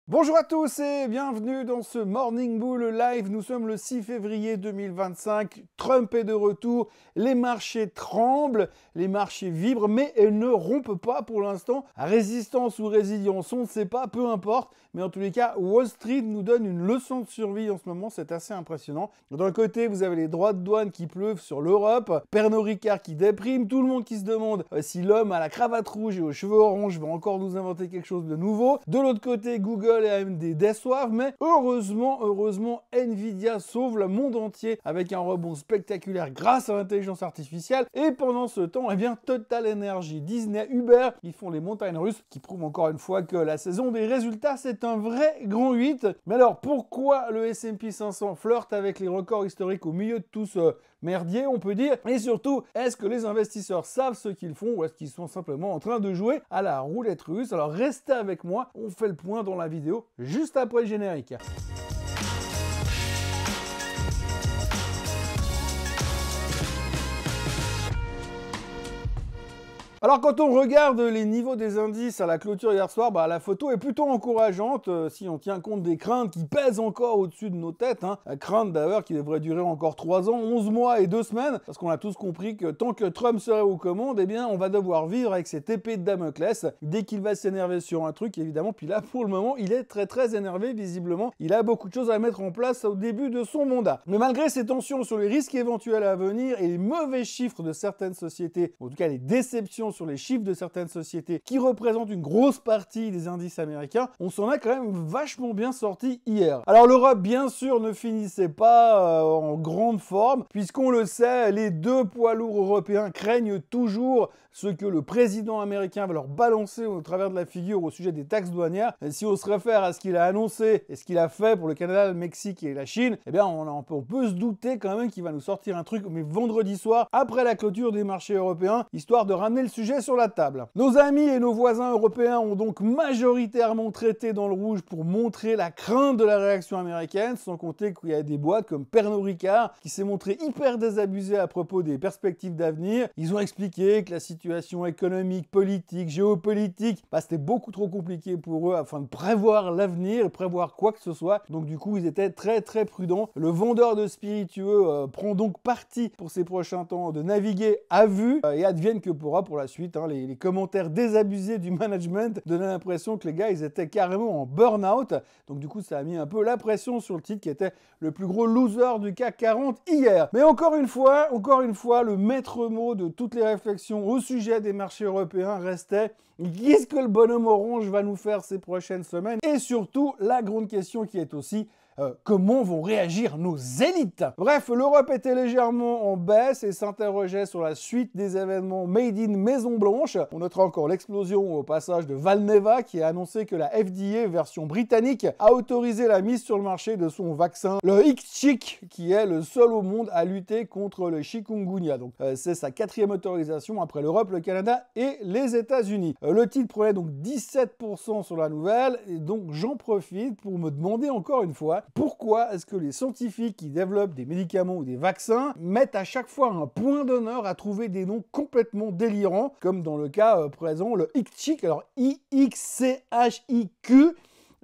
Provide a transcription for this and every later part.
Bonjour à tous et bienvenue dans ce Morning Bull Live. Nous sommes le 6 février 2025. Trump est de retour. Les marchés tremblent, les marchés vibrent, mais elles ne rompent pas pour l'instant. Résistance ou résilience, on ne sait pas, peu importe. Mais en tous les cas, Wall Street nous donne une leçon de survie en ce moment. C'est assez impressionnant. D'un côté, vous avez les droits de douane qui pleuvent sur l'Europe, Pernod Ricard qui déprime, tout le monde qui se demande si l'homme à la cravate rouge et aux cheveux orange va encore nous inventer quelque chose de nouveau. De l'autre côté, Google et AMD déçoivent, mais heureusement, Nvidia sauve le monde entier avec un rebond spectaculaire grâce à l'intelligence artificielle. Et pendant ce temps, Total Energy, Disney, Uber, ils font les montagnes russes, qui prouvent encore une fois que la saison des résultats, c'est un vrai grand 8. Mais alors, pourquoi le S&P 500 flirte avec les records historiques au milieu de tout ce merdier, on peut dire? Et surtout, est-ce que les investisseurs savent ce qu'ils font ou est-ce qu'ils sont simplement en train de jouer à la roulette russe? Alors restez avec moi, on fait le point dans la vidéo juste après le générique. Alors quand on regarde les niveaux des indices à la clôture hier soir, la photo est plutôt encourageante si on tient compte des craintes qui pèsent encore au-dessus de nos têtes. Craintes d'ailleurs qui devraient durer encore 3 ans, 11 mois et 2 semaines, parce qu'on a tous compris que tant que Trump serait aux commandes, on va devoir vivre avec cette épée de Damoclès dès qu'il va s'énerver sur un truc, évidemment. Puis là, pour le moment, il est très énervé, visiblement. Il a beaucoup de choses à mettre en place au début de son mandat. Mais malgré ces tensions sur les risques éventuels à venir et les mauvais chiffres de certaines sociétés, en tout cas les déceptions sur les chiffres de certaines sociétés qui représentent une grosse partie des indices américains, on s'en a quand même vachement bien sorti hier. Alors l'Europe, bien sûr, ne finissait pas en grande forme, puisqu'on le sait, les deux poids lourds européens craignent toujours ce que le président américain va leur balancer au travers de la figure au sujet des taxes douanières. Et si on se réfère à ce qu'il a annoncé et ce qu'il a fait pour le Canada, le Mexique et la Chine, on peut se douter quand même qu'il va nous sortir un truc, mais vendredi soir, après la clôture des marchés européens, histoire de ramener le sujet sur la table. Nos amis et nos voisins européens ont donc majoritairement traité dans le rouge pour montrer la crainte de la réaction américaine, sans compter qu'il y a des boîtes comme Pernod Ricard qui s'est montré hyper désabusé à propos des perspectives d'avenir. Ils ont expliqué que la situation économique, politique, géopolitique, c'était beaucoup trop compliqué pour eux afin de prévoir l'avenir, prévoir quoi que ce soit. Donc du coup, ils étaient très prudents. Le vendeur de spiritueux prend donc parti pour ces prochains temps de naviguer à vue et advienne que pourra pour la suite. Les commentaires désabusés du management donnaient l'impression que les gars, ils étaient carrément en burn-out. Donc du coup, ça a mis un peu la pression sur le titre qui était le plus gros loser du CAC 40 hier. Mais encore une fois, le maître mot de toutes les réflexions au sujet des marchés européens restait: qu'est-ce que le bonhomme orange va nous faire ces prochaines semaines? Et surtout, la grande question qui est aussi: comment vont réagir nos élites? Bref, l'Europe était légèrement en baisse et s'interrogeait sur la suite des événements made in Maison Blanche. On notera encore l'explosion au passage de Valneva qui a annoncé que la FDA, version britannique, a autorisé la mise sur le marché de son vaccin, le IXCHIQ, qui est le seul au monde à lutter contre le chikungunya. Donc c'est sa 4e autorisation après l'Europe, le Canada et les États-Unis. Le titre prenait donc 17% sur la nouvelle et donc j'en profite pour me demander encore une fois: pourquoi est-ce que les scientifiques qui développent des médicaments ou des vaccins mettent à chaque fois un point d'honneur à trouver des noms complètement délirants, comme dans le cas présent, le IXCHIQ, alors IXCHIQ.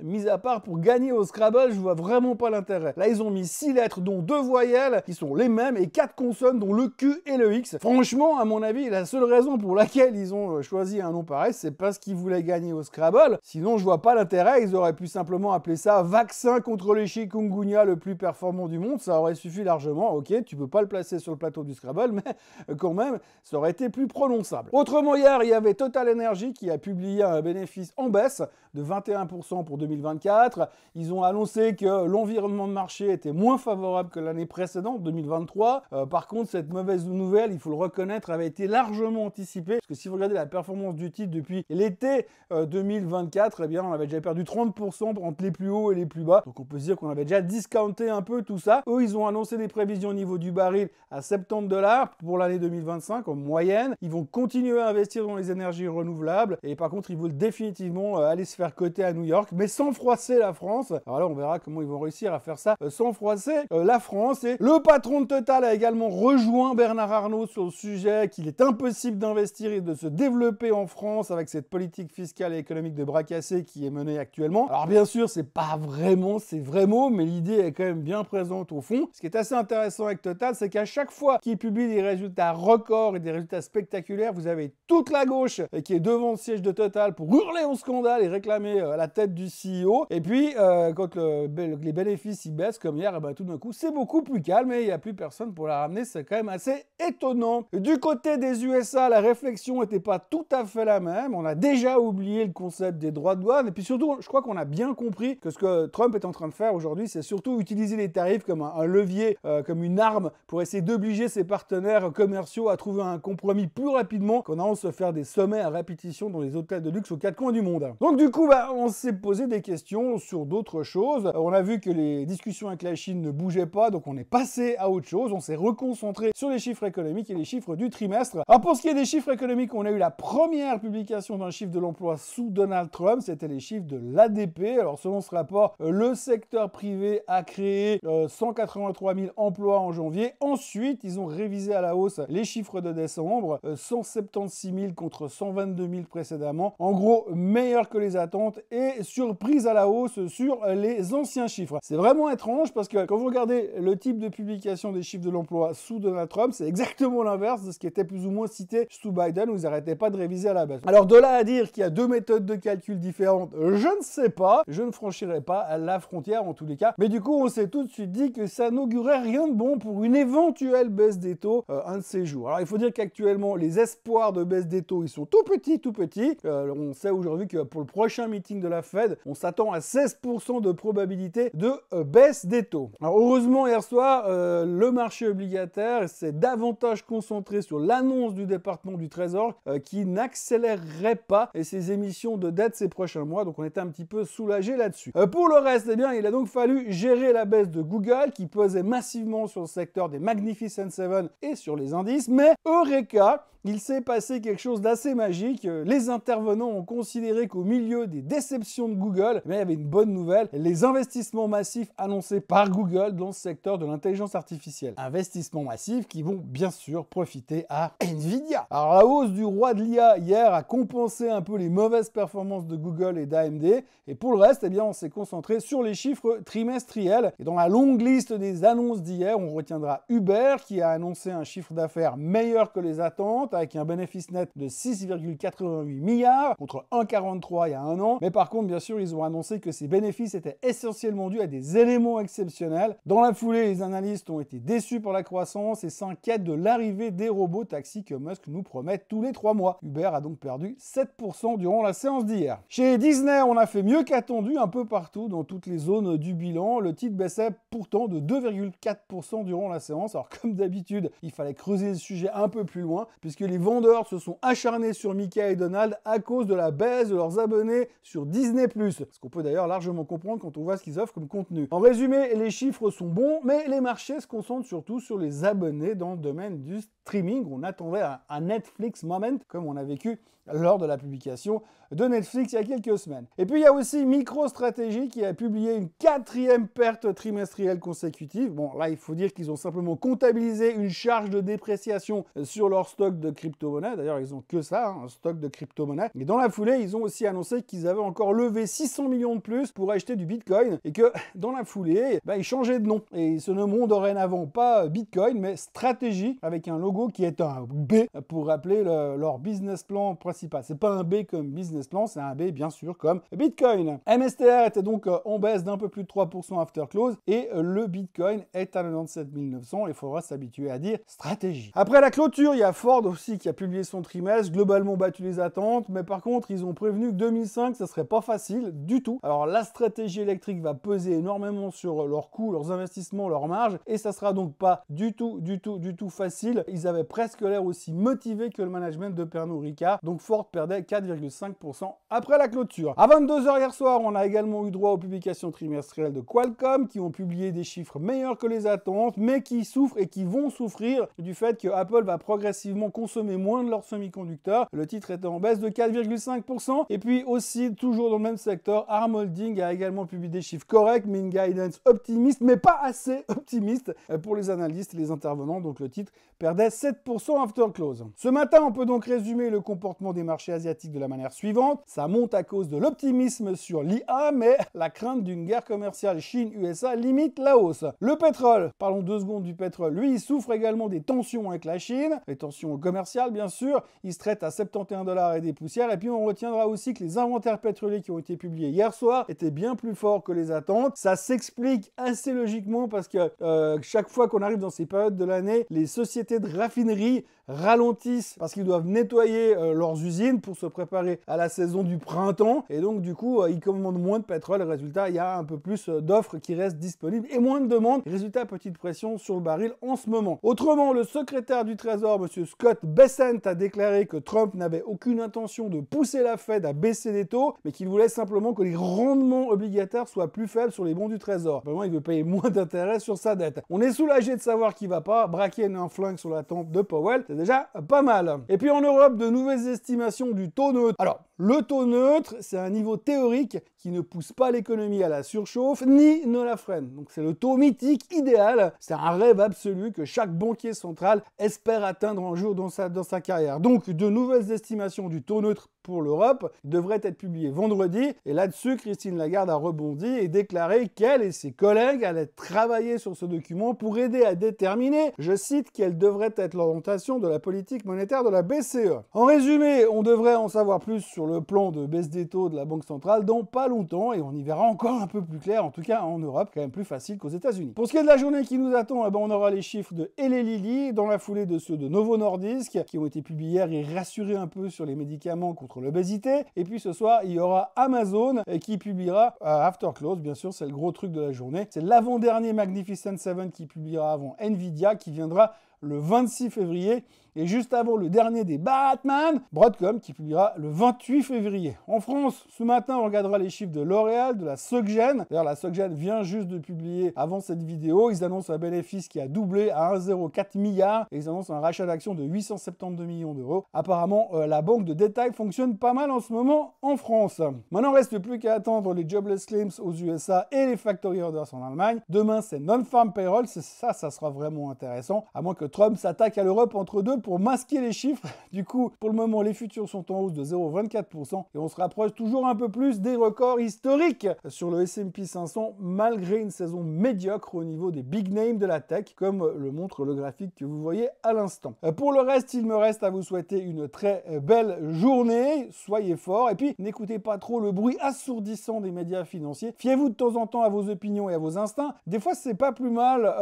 Mis à part pour gagner au Scrabble, je vois vraiment pas l'intérêt. Là, ils ont mis 6 lettres, dont 2 voyelles, qui sont les mêmes, et 4 consonnes, dont le Q et le X. Franchement, à mon avis, la seule raison pour laquelle ils ont choisi un nom pareil, c'est parce qu'ils voulaient gagner au Scrabble. Sinon, je vois pas l'intérêt. Ils auraient pu simplement appeler ça vaccin contre les chikungunya le plus performant du monde. Ça aurait suffi largement. Ok, tu peux pas le placer sur le plateau du Scrabble, mais quand même, ça aurait été plus prononçable. Autrement, hier, il y avait Total Energy qui a publié un bénéfice en baisse de 21% pour 2024. Ils ont annoncé que l'environnement de marché était moins favorable que l'année précédente, 2023. Par contre, cette mauvaise nouvelle, il faut le reconnaître, avait été largement anticipée. Parce que si vous regardez la performance du titre depuis l'été 2024, on avait déjà perdu 30% entre les plus hauts et les plus bas. Donc on peut se dire qu'on avait déjà discounté un peu tout ça. Eux, ils ont annoncé des prévisions au niveau du baril à $70 pour l'année 2025 en moyenne. Ils vont continuer à investir dans les énergies renouvelables. Et par contre, ils veulent définitivement aller se faire coter à New York. Mais mais sans froisser la France. Alors là, on verra comment ils vont réussir à faire ça sans froisser la France. Et le patron de Total a également rejoint Bernard Arnault sur le sujet qu'il est impossible d'investir et de se développer en France avec cette politique fiscale et économique de bras cassés qui est menée actuellement. Alors bien sûr, c'est pas vraiment ces vrais mots, mais l'idée est quand même bien présente au fond. Ce qui est assez intéressant avec Total, c'est qu'à chaque fois qu'il publie des résultats records et des résultats spectaculaires, vous avez toute la gauche qui est devant le siège de Total pour hurler au scandale et réclamer la tête du CEO. Et puis, quand les bénéfices y baissent, comme hier, tout d'un coup, c'est beaucoup plus calme et il n'y a plus personne pour la ramener. C'est quand même assez étonnant. Du côté des USA, la réflexion n'était pas tout à fait la même. On a déjà oublié le concept des droits de douane. Et puis surtout, je crois qu'on a bien compris que ce que Trump est en train de faire aujourd'hui, c'est surtout utiliser les tarifs comme un levier, comme une arme pour essayer d'obliger ses partenaires commerciaux à trouver un compromis plus rapidement qu'en allant se faire des sommets à répétition dans les hôtels de luxe aux quatre coins du monde. Donc du coup, on s'est posé des questions sur d'autres choses. On a vu que les discussions avec la Chine ne bougeaient pas, donc on est passé à autre chose. On s'est reconcentré sur les chiffres économiques et les chiffres du trimestre. Alors pour ce qui est des chiffres économiques, on a eu la première publication d'un chiffre de l'emploi sous Donald Trump. C'était les chiffres de l'ADP. Alors selon ce rapport, le secteur privé a créé 183 000 emplois en janvier. Ensuite, ils ont révisé à la hausse les chiffres de décembre, 176 000 contre 122 000 précédemment. En gros, meilleur que les attentes et surprise à la hausse sur les anciens chiffres. C'est vraiment étrange parce que quand vous regardez le type de publication des chiffres de l'emploi sous Donald Trump, c'est exactement l'inverse de ce qui était plus ou moins cité sous Biden où ils n'arrêtaient pas de réviser à la baisse. Alors de là à dire qu'il y a deux méthodes de calcul différentes, je ne sais pas. Je ne franchirai pas la frontière en tous les cas. Mais du coup, on s'est tout de suite dit que ça n'augurait rien de bon pour une éventuelle baisse des taux un de ces jours. Alors il faut dire qu'actuellement, les espoirs de baisse des taux, ils sont tout petits, tout petits. On sait aujourd'hui que pour le prochain meeting de la Fed, on s'attend à 16% de probabilité de baisse des taux. Alors heureusement, hier soir, le marché obligataire s'est davantage concentré sur l'annonce du département du Trésor qui n'accélérerait pas ses émissions de dette ces prochains mois. Donc on était un petit peu soulagé là-dessus. Pour le reste, eh bien, il a donc fallu gérer la baisse de Google qui pesait massivement sur le secteur des Magnificent Seven et sur les indices. Mais Eureka, il s'est passé quelque chose d'assez magique. Les intervenants ont considéré qu'au milieu des déceptions de Google, il y avait une bonne nouvelle, les investissements massifs annoncés par Google dans le secteur de l'intelligence artificielle. Investissements massifs qui vont bien sûr profiter à Nvidia. Alors la hausse du roi de l'IA hier a compensé un peu les mauvaises performances de Google et d'AMD. Et pour le reste, eh bien, on s'est concentré sur les chiffres trimestriels. Et dans la longue liste des annonces d'hier, on retiendra Uber qui a annoncé un chiffre d'affaires meilleur que les attentes, avec un bénéfice net de 6,88 milliards contre 1,43 il y a un an. Mais par contre, bien sûr, ils ont annoncé que ces bénéfices étaient essentiellement dus à des éléments exceptionnels. Dans la foulée, les analystes ont été déçus par la croissance et s'inquiètent de l'arrivée des robots taxis que Musk nous promet tous les 3 mois. Uber a donc perdu 7% durant la séance d'hier. Chez Disney, on a fait mieux qu'attendu un peu partout dans toutes les zones du bilan. Le titre baissait pourtant de 2,4% durant la séance. Alors comme d'habitude, il fallait creuser le sujet un peu plus loin puisque les vendeurs se sont acharnés sur Mickey et Donald à cause de la baisse de leurs abonnés sur Disney+. Ce qu'on peut d'ailleurs largement comprendre quand on voit ce qu'ils offrent comme contenu. En résumé, les chiffres sont bons, mais les marchés se concentrent surtout sur les abonnés dans le domaine du streaming. On attendait un Netflix moment, comme on a vécu lors de la publication de Netflix il y a quelques semaines. Et puis il y a aussi MicroStrategy qui a publié une 4e perte trimestrielle consécutive. Bon, là il faut dire qu'ils ont simplement comptabilisé une charge de dépréciation sur leur stock de crypto-monnaies. D'ailleurs, ils ont que ça, un stock de crypto-monnaies. Et dans la foulée, ils ont aussi annoncé qu'ils avaient encore levé 600 millions de plus pour acheter du Bitcoin et que dans la foulée, ils changeaient de nom. Et ils se nommeront dorénavant pas Bitcoin, mais Strategy avec un logo qui est un B pour rappeler leur business plan principal. C'est pas un B comme business plan, c'est un B bien sûr comme Bitcoin. MSTR était donc en baisse d'un peu plus de 3% after close et le Bitcoin est à 97 900. Il faudra s'habituer à dire stratégie. Après la clôture, il y a Ford aussi qui a publié son trimestre, globalement battu les attentes, mais par contre ils ont prévenu que 2005 ça serait pas facile du tout. Alors la stratégie électrique va peser énormément sur leurs coûts, leurs investissements, leurs marges et ça sera donc pas du tout facile. Ils avaient presque l'air aussi motivés que le management de Pernod Ricard, donc Ford perdait 4,5% après la clôture. À 22h hier soir, on a également eu droit aux publications trimestrielles de Qualcomm qui ont publié des chiffres meilleurs que les attentes, mais qui souffrent et qui vont souffrir du fait que Apple va progressivement consommer moins de leurs semi-conducteurs. Le titre était en baisse de 4,5%. Et puis aussi, toujours dans le même secteur, Arm Holding a également publié des chiffres corrects, mais une guidance optimiste, mais pas assez optimiste pour les analystes et les intervenants. Donc le titre perdait 7% after close. Ce matin, on peut donc résumer le comportement des marchés asiatiques de la manière suivante. Ça monte à cause de l'optimisme sur l'IA, mais la crainte d'une guerre commerciale Chine-USA limite la hausse. Le pétrole, parlons 2 secondes du pétrole, lui, il souffre également des tensions avec la Chine, les tensions commerciales bien sûr, il se traite à 71 $ et des poussières, et puis on retiendra aussi que les inventaires pétroliers qui ont été publiés hier soir étaient bien plus forts que les attentes. Ça s'explique assez logiquement parce que chaque fois qu'on arrive dans ces périodes de l'année, les sociétés de raffinerie ralentissent parce qu'ils doivent nettoyer leurs usines pour se préparer à la saison du printemps, et donc du coup ils commandent moins de pétrole. Résultat, il y a un peu plus d'offres qui restent disponibles et moins de demandes. Résultat, petite pression sur le baril en ce moment. Autrement, le secrétaire du Trésor, M. Scott Bessent, a déclaré que Trump n'avait aucune intention de pousser la Fed à baisser les taux, mais qu'il voulait simplement que les rendements obligataires soient plus faibles sur les bons du Trésor. Vraiment, il veut payer moins d'intérêt sur sa dette. On est soulagé de savoir qu'il va pas braquer un flingue sur la tempe de Powell, c'est déjà pas mal. Et puis en Europe, de nouvelles estimations du taux neutre. Alors, le taux neutre, c'est un niveau théorique qui ne pousse pas l'économie à la surchauffe, ni ne la freine. Donc c'est le taux mythique idéal, c'est un rêve absolu que chaque banquier central espère atteindre un jour dans sa carrière. Donc de nouvelles estimations du taux neutre pour l'Europe devraient être publiées vendredi, et là-dessus, Christine Lagarde a rebondi et déclaré qu'elle et ses collègues allaient travailler sur ce document pour aider à déterminer, je cite, quelle devrait être l'orientation de la politique monétaire de la BCE. En résumé, on devrait en savoir plus sur le plan de baisse des taux de la Banque centrale dans pas longtemps, et on y verra encore un peu plus clair, en tout cas en Europe, quand même plus facile qu'aux États-Unis. Pour ce qui est de la journée qui nous attend, on aura les chiffres de Eli Lilly dans la foulée de ceux de Novo Nordisk qui ont été publiés hier et rassurés un peu sur les médicaments contre l'obésité. Et puis ce soir, il y aura Amazon qui publiera after close, bien sûr, c'est le gros truc de la journée. C'est l'avant-dernier Magnificent Seven qui publiera avant Nvidia, qui viendra le 26 février, et juste avant le dernier des Batman, Broadcom, qui publiera le 28 février. En France, ce matin, on regardera les chiffres de L'Oréal, de la SocGen. D'ailleurs, la SocGen vient juste de publier avant cette vidéo. Ils annoncent un bénéfice qui a doublé à 1,04 milliard, et ils annoncent un rachat d'actions de 872 millions d'euros. Apparemment, la banque de détail fonctionne pas mal en ce moment en France. Maintenant, il ne reste plus qu'à attendre les jobless claims aux USA et les factory orders en Allemagne. Demain, c'est non-farm payroll. Ça sera vraiment intéressant, à moins que Trump s'attaque à l'Europe entre deux pour masquer les chiffres. Du coup, pour le moment, les futurs sont en hausse de 0,24% et on se rapproche toujours un peu plus des records historiques sur le S&P 500, malgré une saison médiocre au niveau des big names de la tech, comme le montre le graphique que vous voyez à l'instant. Pour le reste, il me reste à vous souhaiter une très belle journée. Soyez forts et puis n'écoutez pas trop le bruit assourdissant des médias financiers. Fiez-vous de temps en temps à vos opinions et à vos instincts. Des fois, c'est pas plus mal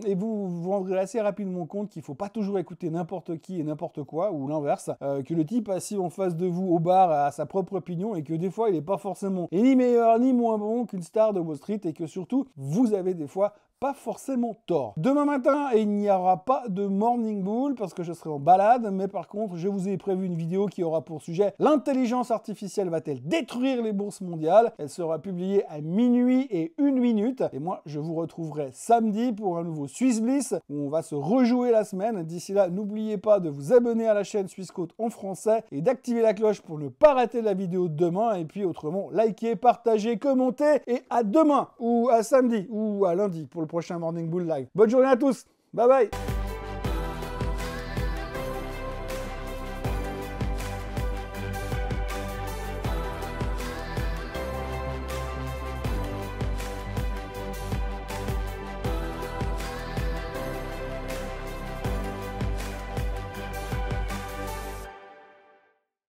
et vous vous rendrez assez rapidement compte qu'il faut pas toujours écouter n'importe qui et n'importe quoi, ou l'inverse, que le type assis en face de vous au bar a sa propre opinion et que des fois il n'est pas forcément ni meilleur ni moins bon qu'une star de Wall Street, et que surtout vous avez des fois pas forcément tort. Demain matin, il n'y aura pas de Morning Bull parce que je serai en balade, mais par contre, je vous ai prévu une vidéo qui aura pour sujet: l'intelligence artificielle va-t-elle détruire les bourses mondiales? Elle sera publiée à minuit et 1 minute, et moi, je vous retrouverai samedi pour un nouveau Swiss Bliss où on va se rejouer la semaine. D'ici là, n'oubliez pas de vous abonner à la chaîne Swissquote en français et d'activer la cloche pour ne pas rater la vidéo de demain. Et puis autrement, likez, partagez, commentez, et à demain, ou à samedi, ou à lundi pour le prochain Morning Bull Live. Bonne journée à tous, bye bye.